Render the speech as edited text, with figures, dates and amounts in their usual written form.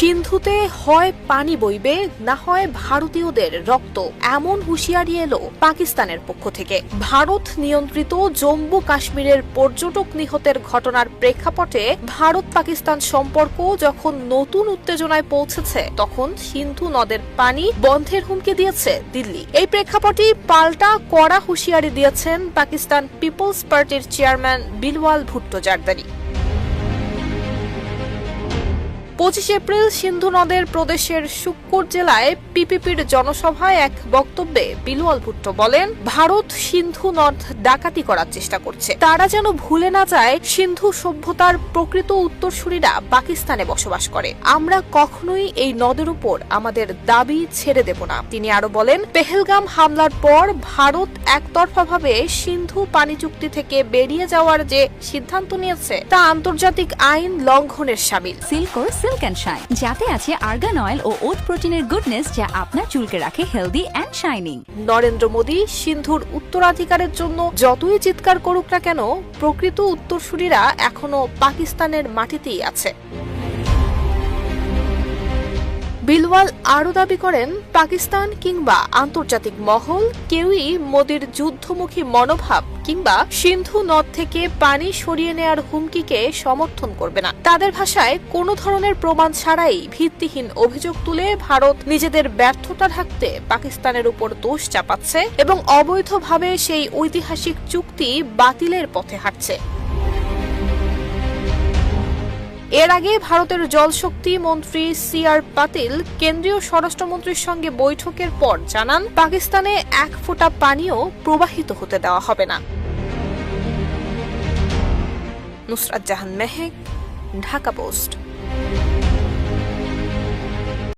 সিন্ধুতে হয় পানি বইবে, না হয় ভারতীয়দের রক্ত, এমন হুঁশিয়ারি এলো পাকিস্তানের পক্ষ থেকে। ভারত নিয়ন্ত্রিত জম্মু কাশ্মীরের পর্যটক নিহতের ঘটনার প্রেক্ষাপটে ভারত পাকিস্তান সম্পর্ক যখন নতুন উত্তেজনায় পৌঁছেছে, তখন সিন্ধু নদের পানি বন্ধের হুমকি দিয়েছে দিল্লি। এই প্রেক্ষাপটে পাল্টা কড়া হুঁশিয়ারি দিয়েছেন পাকিস্তান পিপলস পার্টির চেয়ারম্যান বিলওয়াল ভুট্টো জারদারি। 25 এপ্রিল সিন্ধু নদের প্রদেশের শুক্কুর জেলায় পিপিপির জনসভায় এক বক্তব্যে বিলওয়াল ভুট্টো বলেন, ভারত সিন্ধু নদ ডাকাতি করার চেষ্টা করছে। তারা যেন ভুলে না যায় সিন্ধু সভ্যতার প্রকৃত উত্তরসূরিরা পাকিস্তানে বসবাস করে। আমরা কখনোই এই নদের উপর আমাদের দাবি ছেড়ে দেব না। তিনি আরো বলেন, পেহেলগাম হামলার পর ভারত একতরফাভাবে সিন্ধু পানি চুক্তি থেকে বেরিয়ে যাওয়ার যে সিদ্ধান্ত নিয়েছে তা আন্তর্জাতিক আইন লঙ্ঘনের শামিল। সিল্ক অ্যান্ড শাইন, যাতে আছে আর্গান অয়েল ও ওট প্রোটিনের গুডনেস, যা আপনার চুলকে রাখে healthy and shining. Narendra Modi সিন্ধুর উত্তরাধিকারের জন্য যতই চিৎকার করুক না কেন, প্রকৃত উত্তরসূরিরা এখনো পাকিস্তানের মাটিতেই আছে। বিলওয়াল আরও দাবি করেন, পাকিস্তান কিংবা আন্তর্জাতিক মহল কেউই মোদির যুদ্ধমুখী মনোভাব কিংবা সিন্ধু নদ থেকে পানি সরিয়ে নেয়ার হুমকিকে সমর্থন করবে না। তাদের ভাষায়, কোনো ধরনের প্রমাণ ছাড়াই ভিত্তিহীন অভিযোগ তুলে ভারত নিজেদের ব্যর্থতা ঢাকতে পাকিস্তানের উপর দোষ চাপাচ্ছে এবং অবৈধভাবে সেই ঐতিহাসিক চুক্তি বাতিলের পথে হাঁটছে। এর আগে ভারতের জলশক্তি মন্ত্রী সি.আর. পাতিল কেন্দ্রীয় স্বরাষ্ট্রমন্ত্রীর সঙ্গে বৈঠকের পর জানান, পাকিস্তানে এক ফোঁটা পানিও প্রবাহিত হতে দেওয়া হবে না। নুসরাত জাহান মেহেক, ঢাকা পোস্ট।